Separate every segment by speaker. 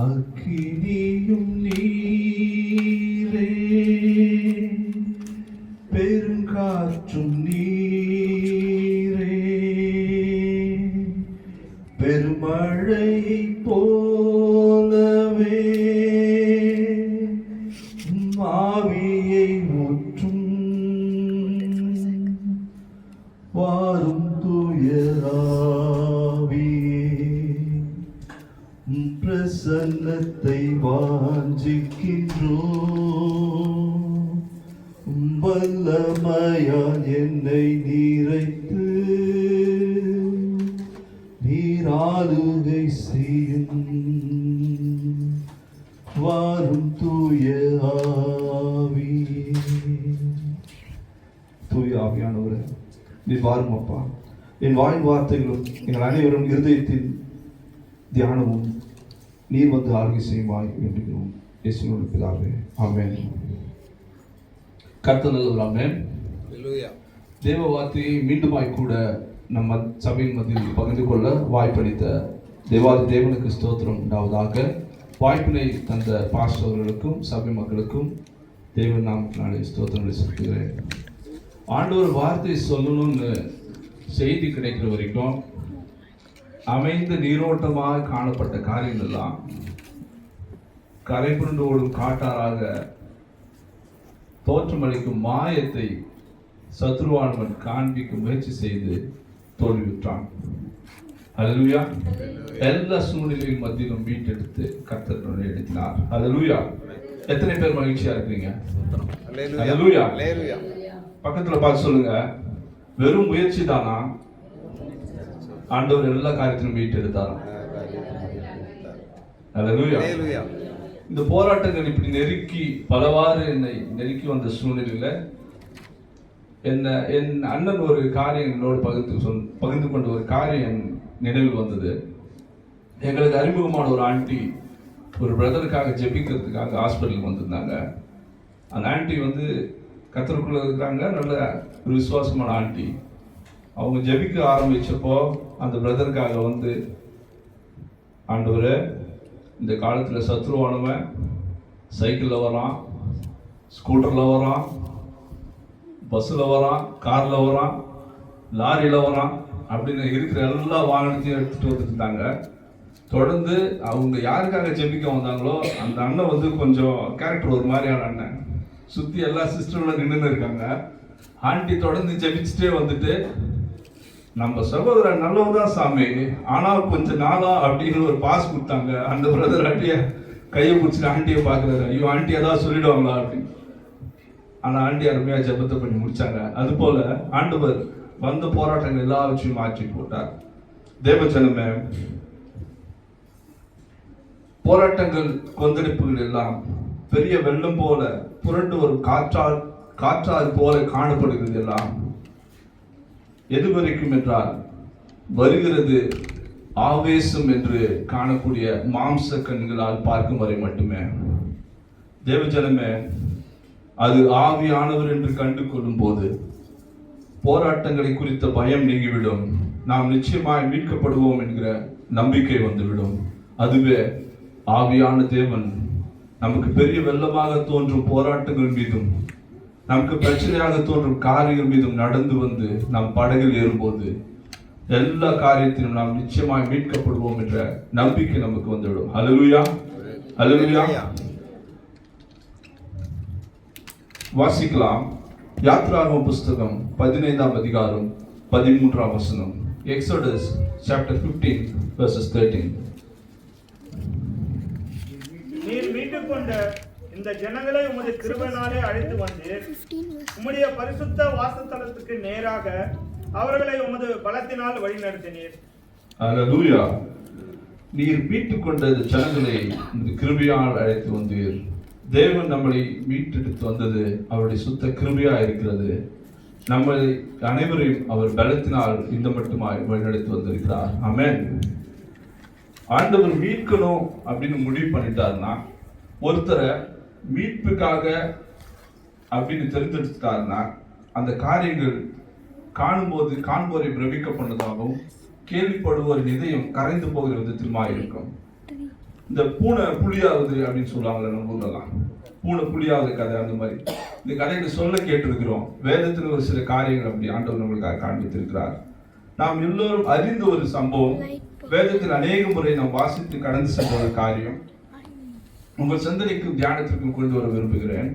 Speaker 1: அக்கினியும் நீரே, பெருங்காற்றும் நீரே, பெருமழையை போலவே ஆவியை ஊற்றும் வாரும் தூயராவியே, பிரசன்னத்தை வாஞ்சிக்கின்றோம். வல்லமையால் என்னை நிறைத்து நீர் ஆளுகை செய்யும். வாரும் தூய ஆவியே. தூய ஆவியானவரே, நீர் வாரும் அப்பா. என் வாயின் வார்த்தைகளும் எங்கள் அனைவரும் இருதயத்தின் தியானமும் நீர் வந்து ஆளுகை செய்வாய் வேண்டுகிறோம். இயேசுவின் பிதாவே, ஆமென். கர்த்தர் நல்லவர். ஆமென். தேவ வார்த்தையை மீண்டுமாய் கூட நம்ம சபையின் மத்தியில் பகிர்ந்து கொள்ள வாய்ப்பளித்த தேவாதி தேவனுக்கு ஸ்தோத்திரம் உண்டாவதாக. வாய்ப்பினை தந்த பாஸ்டர்களுக்கும் சபை மக்களுக்கும் தேவன் நாமத்தினாலே ஸ்தோத்திரங்களை செலுத்துகிறேன். ஆண்டவர் வார்த்தை சொல்லணும்னு செய்தி கிடைக்கிற வரைக்கும் அமைந்த நீரோட்டமாக காணப்பட்ட காரியங்கள் எல்லாம் கரை புரண்டு ஓடும் காட்டாராக தோற்றமளிக்கும் மாயத்தை சத்ருவானவன் காண்பிக்க முயற்சி செய்து தோல்வியுற்றான். ஹல்லேலூயா. எல்லா சூழ்நிலையின் மத்தியிலும் மீட்டெடுத்து கர்த்தர் எழுதினார். ஹல்லேலூயா. எத்தனை பேர் மகிழ்ச்சியா இருக்கிறீங்க? ஹல்லேலூயா. பக்கத்துல பார்த்து சொல்லுங்க, வெறும் முயற்சி தானா ஆண்டவர் எல்லா காரியத்திலும் மீட்டு எடுத்தாராம்? ஹல்லேலூயா. இந்த போராட்டங்கள் இப்படி நெருக்கி பலவாறு என்னை நெருக்கி வந்த சூழ்நிலையில என் அண்ணன் ஒரு காரியம் என்னோடு பகிர்ந்து கொண்ட ஒரு காரியம் நினைவில் வந்தது. எங்களுக்கு அறிமுகமான ஒரு ஆண்டி ஒரு பிரதருக்காக ஜெபிக்கிறதுக்காக ஹாஸ்பிட்டலுக்கு வந்திருந்தாங்க. அந்த ஆண்டி வந்து கத்தருக்குள்ள இருக்கிறாங்க, நல்ல ஒரு விசுவாசமான ஆண்டி. அவங்க ஜெபிக்க ஆரம்பிச்சப்போ அந்த பிரதருக்காக வந்து, ஆண்டவரே, இந்த காலத்தில் சத்ருவானவன் சைக்கிளில் வரான், ஸ்கூட்டரில் வரான், பஸ்ஸில் வரான், காரில் வரான், லாரியில் வரான் அப்படின்னு இருக்கிற எல்லா வாகனத்தையும் எடுத்துகிட்டு வந்துருந்தாங்க. தொடர்ந்து அவங்க யாருக்காக ஜெபிக்க வந்தாங்களோ அந்த அண்ணன் வந்து கொஞ்சம் கேரக்டர் ஒரு மாதிரியான அண்ணன், சுற்றி எல்லா சிஸ்டரோட நின்று இருக்காங்க. ஆண்டி தொடர்ந்து ஜெபிச்சுட்டே வந்துட்டு, நம்ம சகோதரன் நல்லவன் தான் சாமி, ஆனால் கொஞ்சம் நாளா அப்படிங்கிற ஒரு பாஸ் கொடுத்தாங்க. அந்த பிரதர் ஆண்டிய கையை பிடிச்சிட்டு ஆண்டியை பார்க்குறாரு, ஐயோ ஆண்டி ஏதாவது சொல்லிடுவாங்களா அப்படின்னு. ஆனால் ஆண்டி அருமையா ஜெபத்தை பண்ணி முடிச்சாங்க. அது போல ஆண்டவர் வந்த போராட்டங்கள் எல்லாவற்றையும் மாற்றி போட்டார். தேவஜனமே, போராட்டங்கள் கொந்தளிப்புகள் எல்லாம் பெரிய வெள்ளம் போல புரண்டு வரும் காற்றாறு போல காணப்படுகிறது. எல்லாம் எது வரைக்கும் என்றால் வருகிறது ஆவேசம் என்று காணக்கூடிய மாம்ச கண்களால் பார்க்கும் வரை மட்டுமே. தேவஜனமே, அது ஆவியானவர் என்று கண்டு கொள்ளும் போது போராட்டங்களை குறித்த பயம் நீங்கிவிடும். நாம் நிச்சயமாய் மீட்கப்படுவோம் என்கிற நம்பிக்கை வந்துவிடும். அதுவே ஆவியான தேவன் நமக்கு பெரிய வெள்ளமாக தோன்றும் போராட்டங்கள் மீதும் நமக்கு பிரச்சனையாக தோன்றும் காரியங்கள் மீதும் நடந்து வந்து நாம் படகில் ஏறும்போது எல்லா காரியத்திலும் நாம் நிச்சயமாய் மீட்கப்படுவோம் என்ற நம்பிக்கை நமக்கு வந்துவிடும். ஹல்லேலூயா. ஹல்லேலூயா. வாசிக்கலாம். யாத்ராகமம் புஸ்தகம் 15ஆம் அதிகாரம் 13ஆம் வசனம். Exodus chapter 15 verses 13.
Speaker 2: நீர் மீட்டுக் கொண்ட இந்த ஜனங்களை உமது கிருபையினாலே அழைத்து வந்தீர். உம்முடைய பரிசுத்த வாசஸ்தலத்துக்கு நேராக அவர்களை உமது பலத்தினால் வழிநடத்தினீர்.
Speaker 1: ஹல்லேலூயா. நீர் மீட்டுக் கொண்ட இந்த ஜனங்களை உமது கிருபையால் அழைத்து வந்தீர். தேவன் நம்மளை மீட்டெடுத்து வந்தது அவருடைய சுத்த கிருபையா இருக்கிறது. நம்மை அனைவரையும் அவர் பலத்தினால் இந்த மட்டுமாய் வழிநடத்தி வந்திருக்கிறார். ஆமென். ஆண்டவர் மீட்கணும் அப்படின்னு முடிவு பண்ணிட்டாருன்னா ஒருத்தரை மீட்புக்காக அப்படின்னு தெரிந்தெடுத்தாருன்னா அந்த காரியங்கள் காண்போரை பிரமிக்க பண்ணதாகவும் கேள்விப்படுவோரின் இதயம் கரைந்து போகிற விதத்திலுமா இருக்கும். இந்த பூனை புலியாவது அப்படின்னு சொல்லுவாங்கல்ல நம்ம ஊர்லலாம், பூனை புலியாவது கதை, அந்த மாதிரி இந்த கதைகளை சொல்ல கேட்டிருக்கிறோம். வேதத்தில் ஒரு சில காரியங்கள் அப்படி ஆண்டவர் நம்மளுக்காக காண்பித்திருக்கிறார். நாம் எல்லோரும் அறிந்த ஒரு சம்பவம், வேதத்தில் அநேக முறை நாம் வாசித்து கடந்து சென்ற ஒரு காரியம் உங்கள் சிந்தனைக்கும் தியானத்திற்கும் கொண்டு வர விரும்புகிறேன்.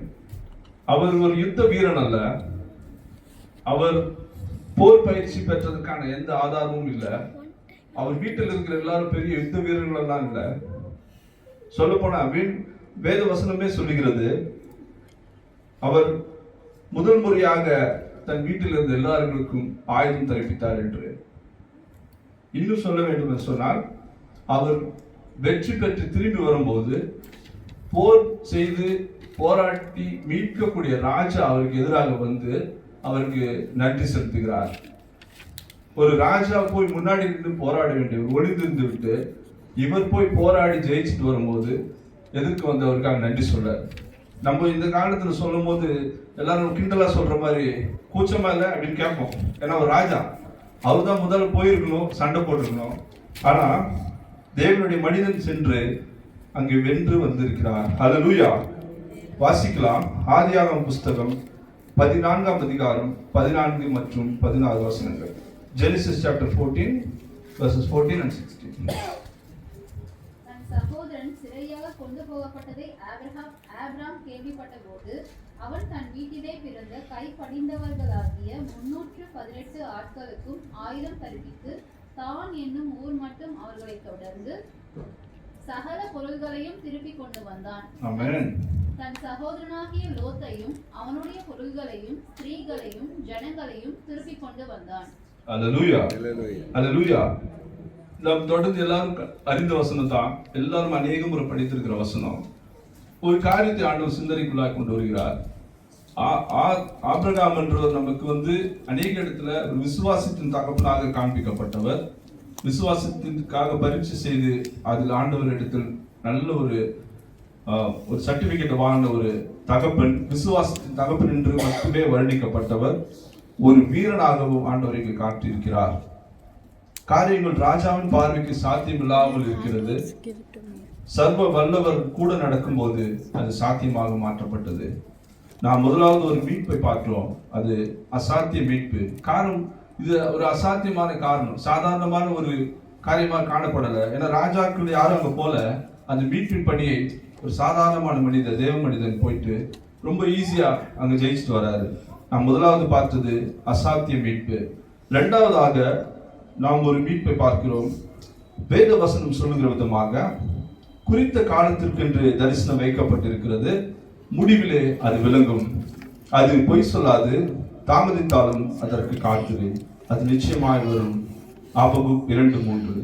Speaker 1: அவர் ஒரு யுத்த வீரன் அல்ல, அவர் போர் பயிற்சி பெற்றதுக்கான எந்த ஆதாரமும் இல்லை. அவர் வீட்டில் இருக்கிற எல்லாரும் பெரிய யுத்த வீரர்கள் எல்லாம் இல்லை. சொல்ல போனா வேத வசனமே சொல்லுகிறது, அவர் முதல் முறையாக தன் வீட்டில் இருந்த எல்லாருக்கும் ஆயுதம் தரிப்பித்தார் என்று. இன்னும் சொல்ல வேண்டும் என்று சொன்னால், அவர் வெற்றி பெற்று திரும்பி வரும்போது போர் செய்து போராட்டி மீட்கக்கூடிய ராஜா அவருக்கு எதிராக வந்து அவருக்கு நன்றி செலுத்துகிறார். ஒரு ராஜா போய் முன்னாடி நின்று போராட வேண்டியவர் ஒளிந்திருந்து விட்டு இவர் போய் போராடி ஜெயிச்சுட்டு வரும்போது எதுக்கு வந்து அவருக்காக நன்றி சொல்ல. நம்ம இந்த காலத்துல சொல்லும் போது எல்லாரும் கிண்டலா சொல்ற மாதிரி கூச்சமா இல்லை அப்படின்னு கேட்போம். ஏன்னா ஒரு ராஜா அவர் தான் முதல்ல போயிருக்கணும், சண்டை போட்டிருக்கணும். ஆனா தேவனுடைய மனிதன் சென்று அங்கு வென்று வந்திருக்கிறார். ஹல்லேலூயா. வாசிக்கலாம் ஆதியாகமம் புஸ்தகம் 14ஆம் அதிகாரம் 14 மற்றும் 16 வசனங்கள். Genesis chapter 14 verses 14 and 16.
Speaker 3: தன் சகோதரன் சிறையாக கொண்டு போகப்பட்டதை ஆபிரகாம் கேள்விப்பட்ட போது அவன் தன் வீட்டிலே பிறந்த கைப்படிந்தவர்களாகிய 318 ஆட்களுக்கும் ஆயுதம் தரிப்பித்து தான் என்னும் ஊர் மட்டும் அவர்களை தொடர்ந்து சகல பொருள்களையும் திருப்பி கொண்டு வந்தான்.
Speaker 1: ஆமென்.
Speaker 3: தன் சகோதரனாகிய லோத்தையும் அவனுடைய பொருள்களையும் ஸ்திரீகளையும் ஜனங்களையும் திருப்பி கொண்டு வந்தான்.
Speaker 1: அல்லேலூயா, அல்லேலூயா. நாம் தொடர்ந்து எல்லாரும் அறிந்த வசனம் தான், எல்லாரும் அநேக முறை படித்திருக்கிற வசனம். ஒரு காரியத்தை ஆண்டவர் சிந்தனைக்குள்ளாக கொண்டு வருகிறார். ஆபிரகாம் என்றவர் நமக்கு வந்து அநேக இடத்துல ஒரு விசுவாசத்தின் தகப்பனாக காண்பிக்கப்பட்டவர். விசுவாசத்திற்காக பரீட்சை செய்து அதில் ஆண்டவர் இடத்தில் நல்ல ஒரு சர்டிபிகேட் வாங்கின ஒரு தகப்பன், விசுவாசத்தின் தகப்பன் என்று மட்டுமே வர்ணிக்கப்பட்டவர். ஒரு வீரனாகவும் ஆண்டவரை காட்டியிருக்கிறார். காரியங்கள் ராஜாவின் பார்வைக்கு சாத்தியம் இல்லாமல் இருக்கிறது. சர்வ வல்லவர் கூட நடக்கும்போது அது சாத்தியமாக மாற்றப்பட்டது. நாம் முதலாவது ஒரு மீட்பை பார்க்கிறோம், அது அசாத்திய மீட்பு. காரணம், இது ஒரு அசாத்தியமான காரணம், சாதாரணமான ஒரு காரியமாக காணப்படலை. ஏன்னா ராஜாக்கள் யாரும் அங்கே போல அந்த மீட்பின் பணியை ஒரு சாதாரணமான மனிதன், தேவ மனிதன் போயிட்டு ரொம்ப ஈஸியா அங்க ஜெயிச்சுட்டு வராரு. நாம் முதலாவது பார்த்தது அசாத்திய மீட்பு. இரண்டாவதாக நாம் ஒரு மீட்பை பார்க்கிறோம். வேத வசனம் சொல்லுகிற விதமாக குறித்த காலத்திற்கென்று தரிசனம் வைக்கப்பட்டிருக்கிறது, முடிவிலே அது விளங்கும், அது பொய் சொல்லாது, தாமதித்தாலும் அதற்கு காத்திரு, அது நிச்சயமாய் வரும். ஆபகுக் 2:3.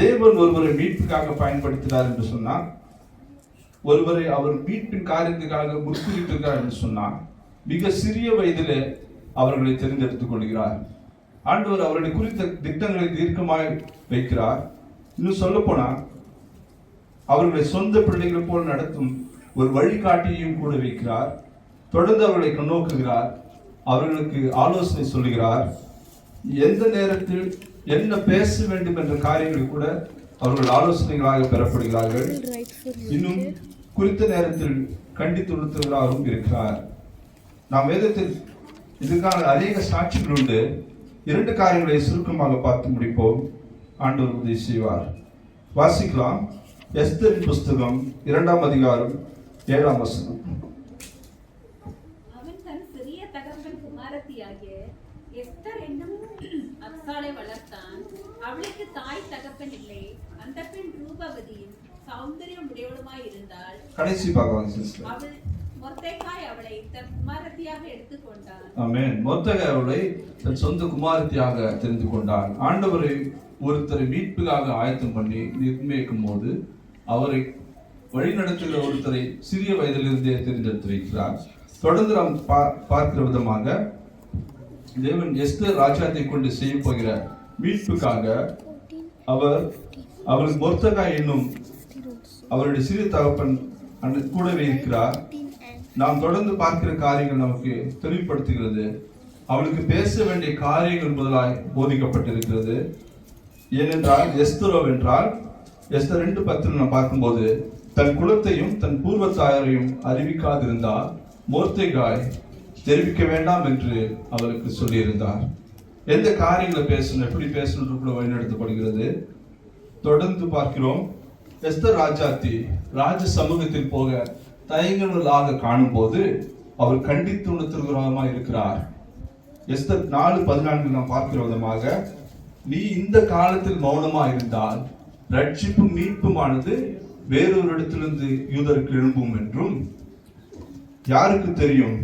Speaker 1: தேவன் ஒருவரை மீட்புக்காக பயன்படுத்தினார் என்று சொன்னார், ஒருவரை அவர் மீட்பின் காரியத்துக்காக முற்குறித்திருக்கிறார் என்று சொன்னார், மிக சிறிய வயதிலே அவர்களை தெரிந்தெடுத்துக் கொள்கிறார். ஆண்டவர் அவருடைய குறித்த திட்டங்களை தீர்க்கமாய் வைக்கிறார். இன்னும் சொல்ல போனா அவர்களை சொந்த பிள்ளைகளை போல் நடத்தும் ஒரு வழிகாட்டியையும் கூட வைக்கிறார். தொடர்ந்து அவர்களை கண்ணோக்குகிறார், அவர்களுக்கு ஆலோசனை சொல்லுகிறார். எந்த நேரத்தில் என்ன பேச வேண்டும் என்ற காரியங்கள் கூட அவர்கள் ஆலோசனைகளாக பெறப்படுகிறார்கள். இன்னும் குறித்த நேரத்தில் கண்டித்து உணர்த்துவதாகவும் இருக்கிறார். நாம் வேதத்தில் இதுக்கான அநேக சாட்சிகள் உண்டு. 2 காரியங்களை சுருக்கமாக பார்த்து முடிப்போம். ஆண்டவர் உதவி செய்வார். வாசிக்கலாம் எஸ்தரின் புஸ்தகம் 2ஆம் அதிகாரம் 7ஆம் வசனம்.
Speaker 4: அவன் தன் சிறிய தகப்பன் குமாரத்தியாகிய எஸ்தர் என்னும் அப்சாளை வளர்த்தான். அவளுக்கு தாய் தகப்பன் இல்லை. அந்த பெண் ரூபவதியும் சௌந்தரியம் உடையவளுமாய் இருந்தாள்.
Speaker 1: கடைசி பார்க்கலாம் சிஸ்டர்.
Speaker 4: அவள் மொர்தெகாய் அவளை தன் குமாரத்தியாக எடுத்துக்கொண்டான்.
Speaker 1: ஆமென். மொர்தெகாய் அவளை தன் சொந்த குமாரத்தியாக தெரிந்து கொண்டான். ஆண்டவரை ஒருத்தரை மீட்புக்காக ஆயத்தம் பண்ணி நிர்ணயிக்கும் போது அவரை வழிநடத்துகிற ஒருத்தரை சிறிய வயதிலிருந்தே தெரிந்தெடுத்து வைக்கிறார். தொடர்ந்து நாம் பார்க்கிற விதமாக தேவன் எஸ்தர் ராஜாத்தை கொண்டு செய்ய போகிற மீட்புக்காக அவருக்கு மொர்தெகாய் என்னும் அவருடைய சிறிய தகப்பன் அந்த கூடவே இருக்கிறார். நாம் தொடர்ந்து பார்க்கிற காரியங்கள் நமக்கு தெளிவுபடுத்துகிறது. அவளுக்கு பேச வேண்டிய காரியங்கள் முதலாய் போதிக்கப்பட்டிருக்கிறது. ஏனென்றால் எஸ்தரோ என்றால் எஸ்தர் 2:10 நாம் பார்க்கும்போது தன் குலத்தையும் தன் பூர்வத்தாரையும் அறிவிக்காதிருந்தால் மொர்தெகாய் தெரிவிக்க வேண்டாம் என்று அவளுக்கு சொல்லியிருந்தார். எந்த காரியங்களை பேசணும், எப்படி பேசணும் கூட வழிநடத்தப்படுகிறது. தொடர்ந்து பார்க்கிறோம். எஸ்தர் ராஜாத்தி ராஜ சமூகத்தில் போக தயங்குவதாக காணும் போது அவர் கண்டித்து உணர்த்துகிறவமாக இருக்கிறார். எஸ்தர் 4:14 நாம் பார்க்கிற விதமாக, நீ இந்த காலத்தில் மௌனமா இருந்தால் ரட்சிப்பும் மீட்புமானது வேறொரு இடத்திலிருந்து யூதருக்கு எழும்பும் என்றும், யாருக்கு தெரியும்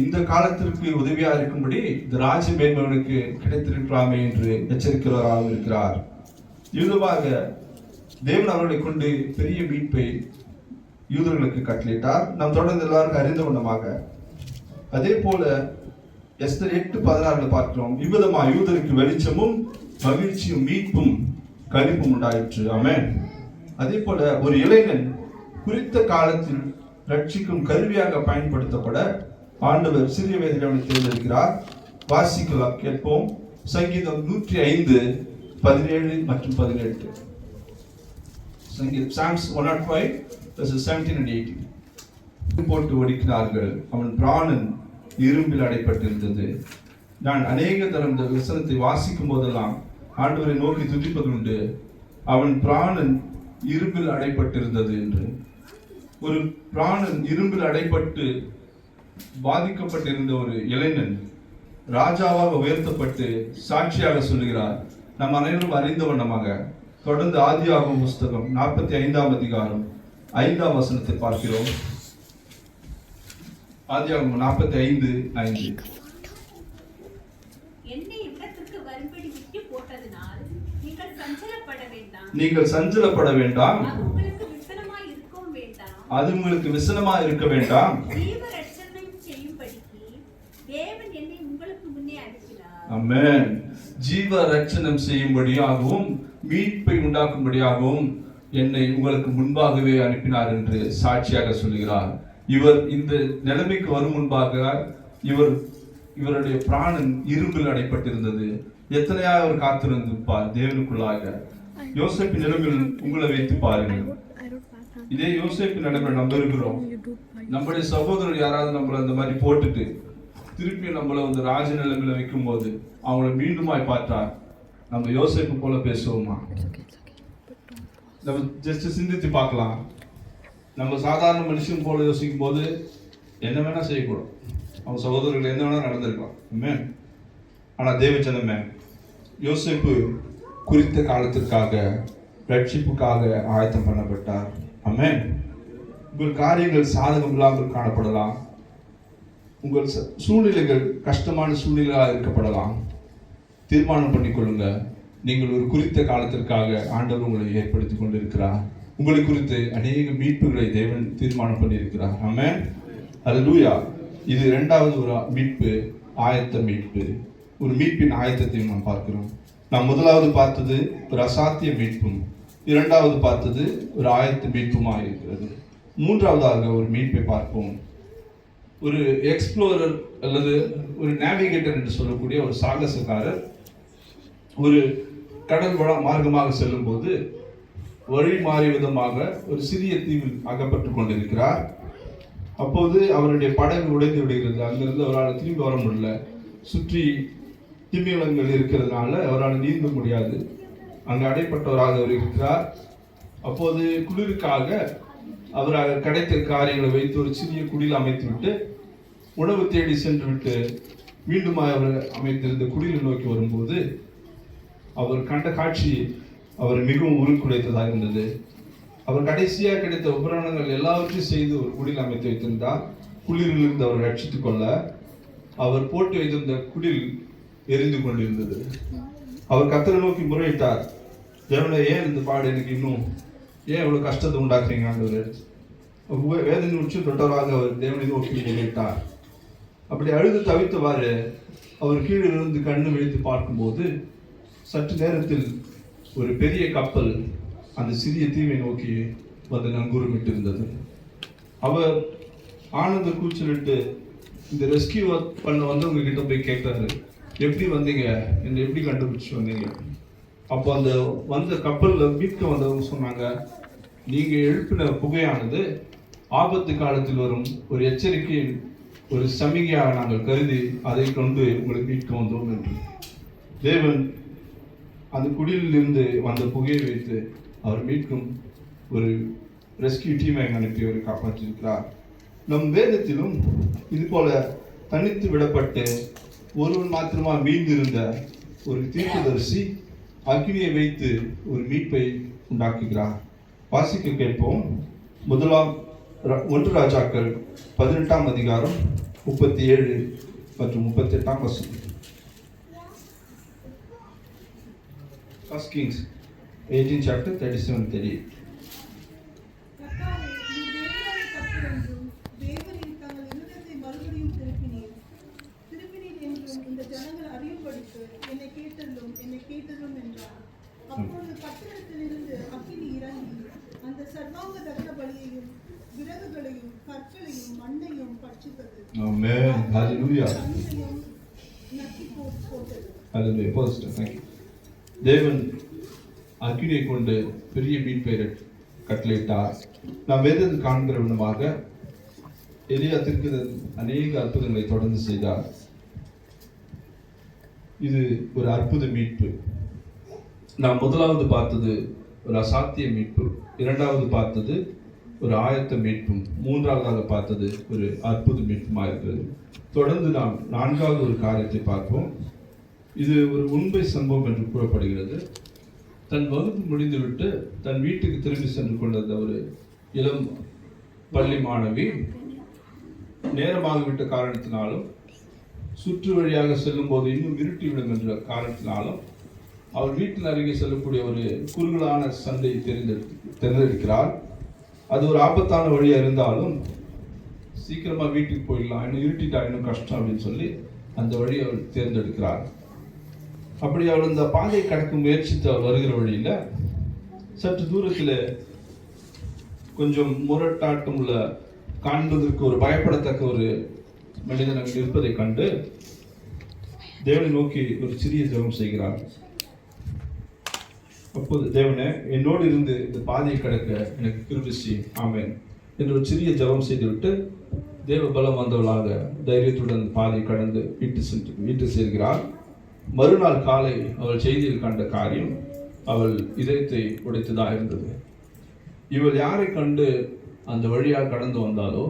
Speaker 1: இந்த காலத்திற்கு உதவியா இருக்கும்படி இந்த ராஜ மேன்மகனுக்கு கிடைத்திருக்கலாமே என்று எச்சரிக்கிறவராக இருக்கிறார். யூதமாக தேவன் அவர்களை கொண்டு பெரிய மீட்பை யூதர்களுக்கு கட்டளையிட்டார். நாம் தொடர்ந்து எல்லாருக்கும் அறிந்த வண்ணமாக அதே போல எஸ்தர் 8:16 பார்க்கிறோம். இவ்விதமா யூதருக்கு வெளிச்சமும் மகிழ்ச்சியும் மீட்பும் கழிப்பும் உண்டாயிற்று. ஆமென். அதே போல ஒரு இளைஞன் குறித்த காலத்தில் ரட்சிக்கும் கருவியாக பயன்படுத்தப்பட ஆண்டவர் சிறிய வேதனை அவனை தேர்ந்தெடுக்கிறார். வாசிக்கலாம், கேட்போம். சங்கீதம் 105:17 மற்றும் 18. சங்கீதம் Psalms 105 verses 17 and 18. போட்டு ஒடுக்கினார்கள், அவன் பிராணன் இரும்பில் அடைப்பட்டிருந்தது. நான் அநேக தரம் இந்த வசனத்தை வாசிக்கும் போதெல்லாம் ஆண்டவரை நோக்கி துதிப்பதுண்டு. அவன் பிராணன் இரும்பில் அடைப்பட்டிருந்தது என்று. ஒரு பிராணன் இரும்பில் அடைப்பட்டு பாதிக்கப்பட்டிருந்த ஒரு இளைஞன் ராஜாவாக உயர்த்தப்பட்டு சாட்சியாக சொல்லுகிறார். நம் அனைவரும் அறிந்த வண்ணமாக தொடர்ந்து ஆதியாகமம் புஸ்தகம் 45ஆம் அதிகாரம் 5ஆம் வசனத்தை பார்க்கிறோம். ஆதியாகமம் 45:5.
Speaker 4: என்னை இவ்விடத்திற்கு வரும்படி விட்டு போட்டதினால் நீங்கள் சஞ்சலப்பட வேண்டாம்.
Speaker 1: நீங்கள் சஞ்சலப்பட வேண்டாம்.
Speaker 4: அது உங்களுக்கு விசனமாய் இருக்கவும் வேண்டாம்.
Speaker 1: அது உங்களுக்கு விசனமாய் இருக்க வேண்டாம்.
Speaker 4: ஜீவ ரட்சணை செய்யும்படிக்கு தேவன் என்னை உங்களுக்கு முன்னே அனுப்பினார்.
Speaker 1: ஆமென். ஜீவ ரட்சணம் செய்யும்படியாகவும் மீட்பை உண்டாக்கும்படியாகவும் என்னை உங்களுக்கு முன்பாகவே அனுப்பினார் என்று சாட்சியாக சொல்கிறார். இவர் இந்த நிலைமைக்கு வரும் முன்பாக இவருடைய பிராணன் இரும்பில் அடைப்பட்டிருந்தது. எத்தனையாக அவர் காத்திருந்திருப்பார் தேவனுக்குள்ளாக. யோசேப்பின் நிலைமையில் உங்களை வைத்து பாருங்கள். இதே யோசேப்பின் நிலைமையில் நம்ம இருக்கிறோம். நம்முடைய சகோதரர் யாராவது நம்மளை அந்த மாதிரி போட்டுட்டு திருப்பி நம்மளை வந்து ராஜ நிலைமையில வைக்கும் போது அவங்கள மீண்டுமாய் பார்த்தார். நம்ம யோசேப்பு போல பேசுவோமா? நம்ம ஜஸ்ட் சிந்தித்து பார்க்கலாம். நம்ம சாதாரண மனுஷன் போல யோசிக்கும் போது என்ன வேணா செய்யக்கூடும். அவங்க சகோதரர்கள் என்ன வேணா நடந்திருக்கலாம். ஆமென். ஆனா தேவஜனமே, யோசேப்பு குறித்த காலத்திற்காக ரட்சிப்புக்காக ஆயத்தம் பண்ணப்பட்டார். ஆமென். உங்கள் காரியங்கள் சாதகம் இல்லாமல் காணப்படலாம். உங்கள் சூழ்நிலைகள் கஷ்டமான சூழ்நிலையாக இருக்கப்படலாம். தீர்மானம் பண்ணிக்கொள்ளுங்க. நீங்கள் ஒரு குறித்த காலத்திற்காக ஆண்டவர் உங்களை ஏற்படுத்தி கொண்டிருக்கிறார். உங்களை குறித்து அநேக மீட்புகளை தேவன் தீர்மானம் பண்ணியிருக்கிறார். ஆமென். அல்லேலூயா. இது இரண்டாவது ஒரு மீட்பு, ஆயத்த மீட்பு. ஒரு மீட்பின் ஆயத்தத்தையும் நாம் பார்க்கிறோம். நாம் முதலாவது பார்த்தது ஒரு அசாத்திய மீட்பும், இரண்டாவது பார்த்தது ஒரு ஆயத்த மீட்புமாக இருக்கிறது. மூன்றாவதாக ஒரு மீட்பை பார்ப்போம். ஒரு எக்ஸ்ப்ளோரர் அல்லது ஒரு நேவிகேட்டர் என்று சொல்லக்கூடிய ஒரு சாகசக்காரர் ஒரு கடல் மார்க்கமாக செல்லும் போது வழி மாறிய விதமாக ஒரு சிறிய தீவில் அகப்பட்டு கொண்டிருக்கிறார். அப்போது அவருடைய படகு உடைந்து விடுகிறது. அங்கிருந்து அவரால் திரும்பி வர முடியல. சுற்றி திமிங்கலங்கள் இருக்கிறதுனால அவரால் நீந்த முடியாது. அங்கு அடைப்பட்டவராக அவர் இருக்கிறார். அப்போது குளிருக்காக அவர் கிடைத்த காரியங்களை வைத்து ஒரு சிறிய குடியில் அமைத்து விட்டு உணவு தேடி சென்று விட்டு மீண்டும் அவர் அமைத்திருந்த குடிலை நோக்கி வரும்போது அவர் கண்ட காட்சி அவர் மிகவும் உருக்குலைத்ததாக இருந்தது. அவர் கடைசியாக கிடைத்த உபகரணங்கள் எல்லாவற்றையும் செய்து ஒரு குடில் அமைத்து வைத்திருந்தார். குளிரிலிருந்து அவர் ரட்சித்துக் கொள்ள அவர் போட்டு வைத்திருந்த குடில் எரிந்து கொண்டிருந்தது. அவர் கர்த்தரை நோக்கி முறையிட்டார். தேவனே, ஏன் இந்த பாடு எனக்கு இன்னும் ஏன் இவ்வளவு கஷ்டத்தை உண்டாக்குறீங்க? வேதனை உச்சி தொட்டவராக அவர் தேவனை நோக்கி முறையிட்டார். அப்படி அழுது தவித்தவாறு அவர் கீழே இருந்து கண்ணு விழித்து பார்க்கும்போது சற்று நேரத்தில் ஒரு பெரிய கப்பல் அந்த சிறிய தீவை நோக்கி வந்து நங்கூரமிட்டு இருந்தது. அவர் ஆனந்த கூச்சலிட்டு இந்த ரெஸ்கியூ பண்ண வந்தவங்க கிட்ட போய் கேட்கிறாரு, எப்படி வந்தீங்க, என்ன எப்படி கண்டுபிடிச்சு வந்தீங்க? அப்போ அந்த வந்த கப்பலில் மீட்க வந்தவங்க சொன்னாங்க, நீங்க எழுப்பின புகையானது ஆபத்து காலத்தில் வரும் ஒரு எச்சரிக்கை, ஒரு சமிகையாக நாங்கள் கருதி அதை கொண்டு உங்களை மீட்க வந்தோம் என்று. தேவன் அந்த குடிலிருந்து வந்த புகையை வைத்து அவர் மீட்கும் ஒரு ரெஸ்கியூ டீமை அனுப்பி அவரை காப்பாற்றியிருக்கிறார். நம் வேதத்திலும் இது போல தனித்து விடப்பட்டு ஒருவன் மாத்திரமா மீந்திருந்த ஒரு தீர்க்கதரிசி அக்கினியை வைத்து ஒரு மீட்பை உண்டாக்குகிறார். வாசிக்க கேட்போம். 1 ராஜாக்கள் 18ஆம் அதிகாரம் 37 மற்றும் 38ஆம் வசனம். 1 Kings 18 chapter 37-38.
Speaker 5: அப்பொழுது பட்டணத்திலிருந்து அக்கினி இறங்கி அந்த சர்வாங்க தகன பலியையும் விறகுகளையும் கற்களையும் மண்ணையும் பட்சித்தது.
Speaker 1: ஆமென். ஹalleluya.
Speaker 5: தண்ணீரையும் நக்கி போட்டது.
Speaker 1: ஹalleluya. First, thank you. தேவன் அக்கினியை கொண்டு பெரிய மீட்பை கட்டளையிட்டார். நாம் வேதத்தில் காண்கிற விதமாக எலியா தீர்க்கதரிசி அநேக அற்புதங்களை தொடர்ந்து செய்தார். இது ஒரு அற்புத மீட்பு. நாம் முதலாவது பார்த்தது ஒரு அசாத்திய மீட்பு, இரண்டாவது பார்த்தது ஒரு ஆயத்த மீட்பும், மூன்றாவதாக பார்த்தது ஒரு அற்புத மீட்புமாக இருக்கிறது. தொடர்ந்து நாம் நான்காவது ஒரு காரியத்தை பார்ப்போம். இது ஒரு உண்மை சம்பவம் என்று கூறப்படுகிறது. தன் வகுப்பு முடிந்துவிட்டு தன் வீட்டுக்கு திரும்பி சென்று கொண்டிருந்த ஒரு இளம் பள்ளி மாணவி நேரமாகிவிட்ட காரணத்தினாலும் சுற்று வழியாக செல்லும் போது இன்னும் இருட்டிவிடும் என்ற காரணத்தினாலும் அவர் வீட்டில் அருகே செல்லக்கூடிய ஒரு குறுகலான சந்தையை தேர்ந்தெடுக்கிறார். அது ஒரு ஆபத்தான வழியாக இருந்தாலும் சீக்கிரமாக வீட்டுக்கு போயிடலாம், இன்னும் இருட்டிட்டா இன்னும் கஷ்டம் அப்படின்னு சொல்லி அந்த வழியை அவர் தேர்ந்தெடுக்கிறார். அப்படி அவள் இந்த பாதையை கடக்க முயற்சித்து அவர் வருகிற வழியில் சற்று தூரத்தில் கொஞ்சம் முரட்டாட்டம் உள்ள, காண்பதற்கு ஒரு பயப்படத்தக்க ஒரு மனிதன் அங்கு இருப்பதை கண்டு தேவனை நோக்கி ஒரு சிறிய ஜெபம் செய்கிறார். அப்போது தேவனே, என்னோடு இருந்து இந்த பாதையை கடக்க எனக்கு கிருபை செய், ஆமென் என்று ஒரு சிறிய ஜெபம் செய்துவிட்டு தேவ பலம் வந்தவளாக தைரியத்துடன் பாதையை கடந்து வீட்டு சேர்கிறார். மறுநாள் காலை அவள் செய்தியில் கண்ட காரியம் அவள் இதயத்தை உடைத்ததாக இருந்தது. இவள் யாரை கண்டு அந்த வழியாக கடந்து வந்தாலோ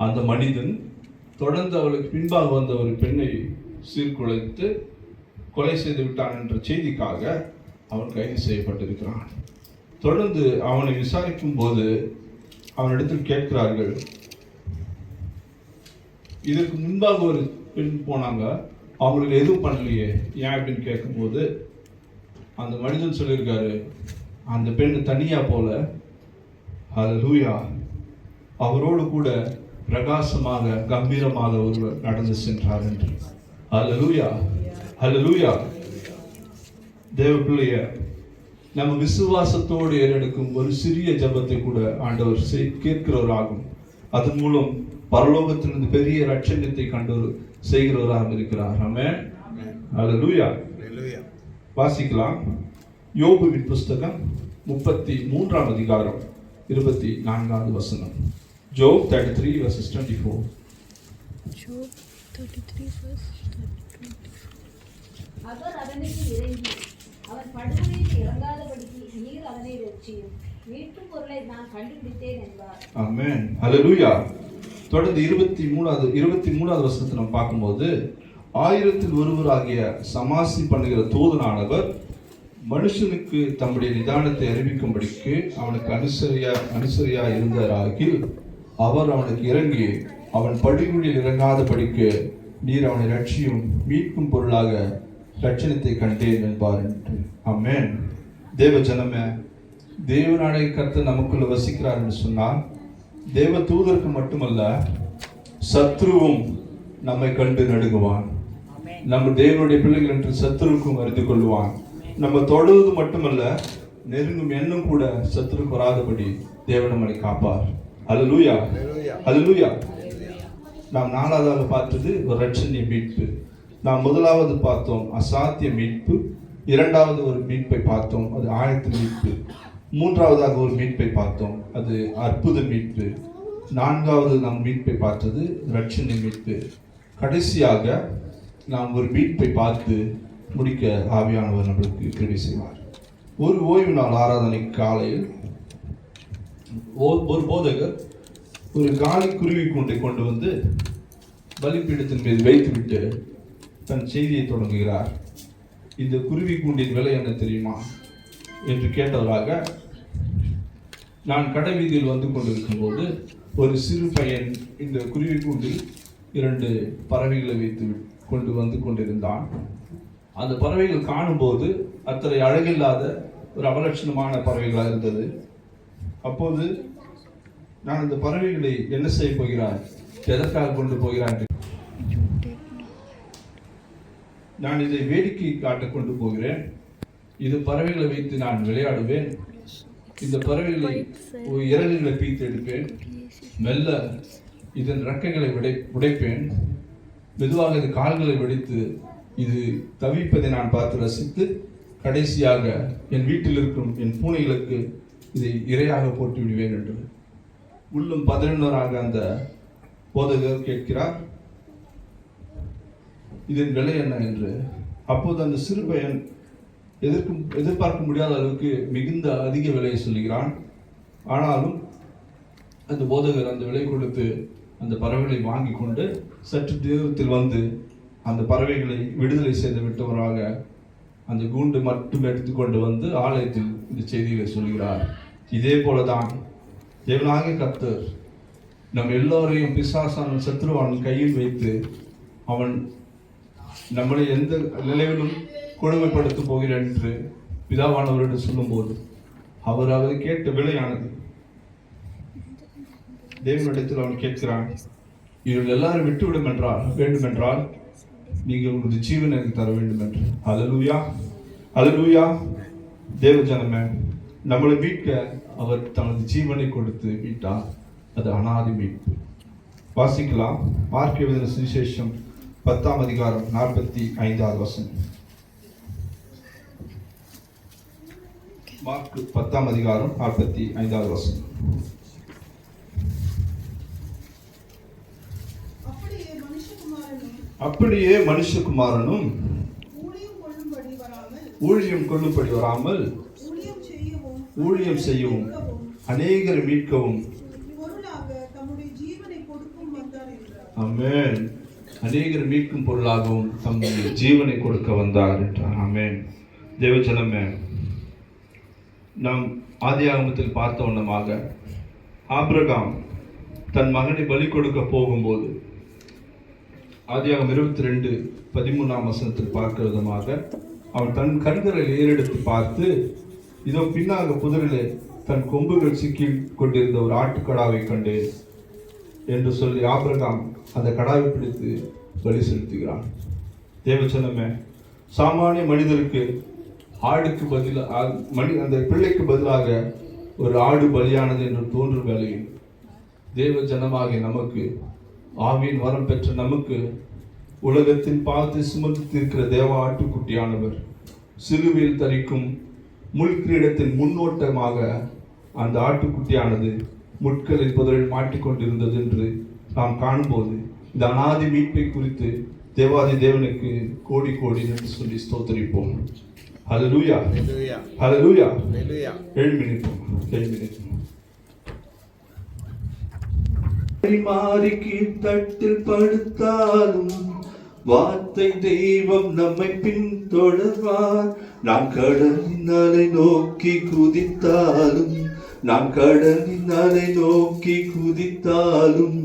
Speaker 1: அந்த மனிதன் தொடர்ந்து அவளுக்கு பின்பாக வந்த ஒரு பெண்ணை சீர்குலைத்து கொலை செய்து விட்டான் என்ற செய்திக்காக அவன் கைது செய்யப்பட்டிருக்கிறான். தொடர்ந்து அவனை விசாரிக்கும் போது அவனிடத்தில் கேட்கிறார்கள், இதற்கு முன்பாக ஒரு பெண் போனாங்க, அவங்களுக்கு எதுவும் பண்ணலையே ஏன் அப்படின்னு கேட்கும்போது அந்த மனிதன் சொல்லியிருக்காரு, அந்த பெண் தனியா போல, ஹல்லேலூயா, அவரோடு கூட பிரகாசமாக கம்பீரமாக ஒருவர் நடந்து சென்றார் என்று. ஹல்லேலூயா, ஹல்லேலூயா. தேவ பிள்ளைய நம்ம விசுவாசத்தோடு ஏறெடுக்கும் ஒரு சிறிய ஜபத்தை கூட ஆண்டவர் கேட்கிறவராகும். அதன் மூலம் பரலோகத்திலிருந்து பெரிய ரட்சணத்தை கண்டவர் செய்கிறவராக இருக்கிறார். ஆமென். ஹல்லேலூயா. வாசிக்கலாம். யோபுவின் புஸ்தகம் 33ஆம் அதிகாரம் 24வது வசனம். Job 33 verses 24.
Speaker 5: Job 33 verse 24.
Speaker 6: அவர் அவனுக்கு இறங்கி அவன் படுகொலையில் இறங்காதபடிக்கு நீர் அவனை ரட்சியும், மீட்கும் பொருளை நான் கண்டுபிடித்தேன் என்பார்.
Speaker 1: ஆமென். ஹல்லேலூயா. தொடர்ந்து 23வது வசனத்தை நம்ம பார்க்கும்போது, 1000 ஒருவராகிய சமாசி பண்ணுகிற தூதனானவர் மனுஷனுக்கு தம்முடைய நிதானத்தை அறிவிக்கும்படிக்கு அவனுக்கு அனுசரியா இருந்தாராகில் அவர் அவனுக்கு இறங்கி அவன் படுகுழியில் இறங்காதபடிக்கு நீர் அவனை ரட்சியும், மீட்கும் பொருளாக ரட்சணத்தை கண்டேன் என்பார் என்று. ஆமென். தேவ ஜனமே, தேவனாடைய கர்த்தர் நமக்குள்ள வசிக்கிறார் என்று சொன்னால் தேவ தூதருக்கு மட்டுமல்ல, சத்ருவும் நம்மை கண்டு நடுங்குவான். நம்ம தேவனுடைய பிள்ளைகள் என்று சத்ருவுக்கும் அறிந்து கொள்வான். நம்ம தொடுவது மட்டுமல்ல, நெருங்கும் எண்ணம் கூட சத்துருக்கு வராதபடி தேவன் நம்மை காப்பார். அல்லேலூயா, அல்லேலூயா. நாம் நாலாவதாக பார்த்தது ஒரு ரட்சணிய மீட்பு. நாம் முதலாவது பார்த்தோம் அசாத்திய மீட்பு, இரண்டாவது ஒரு மீட்பை பார்த்தோம், அது ஆயத்த மீட்பு. மூன்றாவதாக ஒரு மீட்பை பார்த்தோம், அது அற்புத மீட்பு. நான்காவது நாம் மீட்பை பார்த்தது ரட்சணிய மீட்பு. கடைசியாக நாம் ஒரு மீட்பை பார்த்து முடிக்க ஆவியானவர் நம்மளுக்கு கிருபை செய்வார். ஒரு ஓய்வு நாள் ஆராதனை காலையில் ஒரு போதகர் ஒரு காலி குருவி கூண்டை கொண்டு வந்து பலிப்பீடத்தின் மீது வைத்துவிட்டு தன் செய்தியை தொடங்குகிறார். இந்த குருவி கூண்டின் விலை என்ன தெரியுமா என்று கேட்டவராக, நான் கடை வீதியில் வந்து கொண்டிருக்கும் போது ஒரு சிறு பையன் இந்த குருவி கூண்டில் 2 பறவைகளை வைத்து கொண்டு வந்து கொண்டிருந்தான். அந்த பறவைகள் காணும்போது அத்தனை அழகில்லாத ஒரு அவலட்சணமான பறவைகளாக இருந்தது. அப்போது நான் இந்த பறவைகளை என்ன செய்ய போகிறார், எதற்காக கொண்டு போகிறான், நான் இதை வேடிக்கை காட்ட கொண்டு போகிறேன், இது பறவைகளை வைத்து நான் விளையாடுவேன், இந்த பறவைகளை இறகுகளை பீத்து எடுப்பேன், மெல்ல இதன் ரெக்கைகளை உடைப்பேன், மெதுவாக இது கால்களை வெடித்து இது தவிப்பதை நான் பார்த்து ரசித்து கடைசியாக என் வீட்டில் இருக்கும் என் பூனைகளுக்கு இதை இரையாக போட்டு விடுவேன் என்று. உள்ளும் 11 அந்த போதகர் கேட்கிறார், இதன் விலை என்ன என்று. அப்போது அந்த சிறு பையன் எதிர்பார்க்க முடியாத அளவுக்கு மிகுந்த அதிக விலையை சொல்லுகிறான். ஆனாலும் அந்த போதகர் அந்த விலை கொடுத்து அந்த பறவைகளை வாங்கி கொண்டு சற்று தூரத்தில் வந்து அந்த பறவைகளை விடுதலை செய்து விட்டவராக அந்த கூண்டு மட்டும் எடுத்துக்கொண்டு வந்து ஆலயத்தில் இந்த செய்திகளை சொல்கிறார். இதே போலதான் தேவனாகிய கர்த்தர் நம் எல்லோரையும் பிசாசான சத்ருவான் கையில் வைத்து அவன் நம்மளை எந்த நிலையிலும் கொடுமைப்படுத்த போகிறான் என்று பிதாவானவரிடம் சொல்லும்போது அவர் அதை கேட்ட விலையானது. தேவனிடத்தில் அவன் கேட்கிறான், இவர்கள் எல்லாரும் விட்டுவிடும் வேண்டுமென்றால் நீங்கள் உங்களுடைய ஜீவனை எனக்கு தர வேண்டும் என்று. அல்லேலூயா, அல்லேலூயா. தேவ ஜனமே, நம்மளை மீட்க அவர் தனது ஜீவனை கொடுத்து மீட்டார். அது அனாதி மீட்பு. வாசிக்கலாம். மார்க் எழுதின சுவிசேஷம் 10ஆம் அதிகாரம் 45வது வசனம். மார்க் 10ஆம் அதிகாரம் 45வது வசனம். அப்படியே மனுஷகுமாரனும் ஊழியம் கொள்ளும்படி வராமல் ஊழியம் செய்யவும் அநேகரை மீட்கவும். ஆமென். அநேகரை மீட்கும் பொருளாகவும் தம்முடைய ஜீவனை கொடுக்க வந்தார் என்றார். ஆமென். தேவஜனமே, நாம் ஆதியாகமத்தில் பார்த்த வண்ணமாக ஆபிரகாம் தன் மகனை பலி கொடுக்க போகும்போது ஆதியாகமம் 22:13ஆம் வசனத்தில் பார்க்கிற விதமாக அவன் தன் கண்களை ஏறெடுத்து பார்த்து, இதோ பின்னாக புதரிலே தன் கொம்புகள் சிக்கி கொண்டிருந்த ஒரு ஆட்டுக்கடாவை கண்டு என்று சொல்லி ஆபிரகாம் அந்த கடாவை பிடித்து பலி செலுத்துகிறான். தேவச்சனமே, சாமானிய மனிதருக்கு ஆடுக்கு பதிலாக அந்த பிள்ளைக்கு பதிலாக ஒரு ஆடு பலியானது என்று தோன்றும் வேளையில் தேவ ஜனமாகிய நமக்கு, ஆவியின் வரம் பெற்ற நமக்கு, உலகத்தின் பாவத்தை சுமந்து தீர்க்கிற தேவ ஆட்டுக்குட்டியானவர் சிலுவையில் தரிக்கும் முள் கிரீடத்தின் முன்னோட்டமாக அந்த ஆட்டுக்குட்டியானது முட்களின் புதரில் மாட்டிக்கொண்டிருந்தது என்று நாம் காணும்போது இந்த அனாதி மீட்பை குறித்து தேவாதி தேவனுக்கு கோடி கோடி என்று சொல்லி ஸ்தோத்தரிப்போம். ஹல்லேலூயா, ஹல்லேலூயா. எழும்பி நிற்போம். மாறிக்கு தட்டில் படுத்தாலும் வார்த்தை தெய்வம் நம்மை பின்தொடர்வார். நாம் கடலின் அலை நோக்கி குதித்தாலும், நாம் கடலின் அலை நோக்கி குதித்தாலும்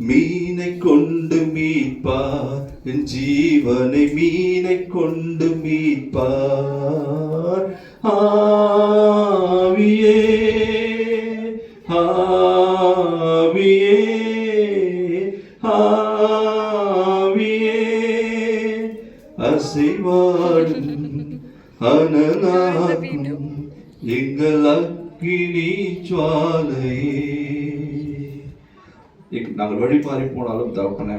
Speaker 1: மீனை கொண்டு மீட்பார், என் ஜீவனை மீனை கொண்டு மீட்பார். ஆவியே, ஆவியே, ஆவியே, அசைவாடும் அனலாகும் எங்கள் அக்கினி ஜுவாலையே. நாங்கள் வழி மாறி போனாலும் தகப்பனே,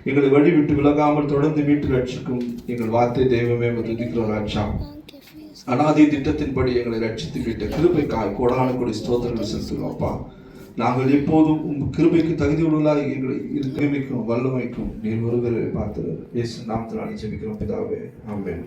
Speaker 1: எங்களை வழி விட்டு விலகாமல் தொடர்ந்து வீட்டு ரட்சிக்கும் எங்கள் வார்த்தை தெய்வமே துதிக்கிறோம் ராஜா. அனாதி திட்டத்தின்படி எங்களை ரட்சித்து விட்ட கிருபைக்காய் கோடான கொடி ஸ்தோத்திரங்கள் செலுத்துகிறோம் அப்பா. நாங்கள் எப்போதும் உங்கள் கிருபைக்கு தகுதி உள்ளதாக எங்களை கிருபைக்கும் வல்லமைக்கும் நீர் ஒருவரை பார்த்து இயேசு நாமத்தினால் ஜெபிக்கிறோம் பிதாவே, ஆமென்.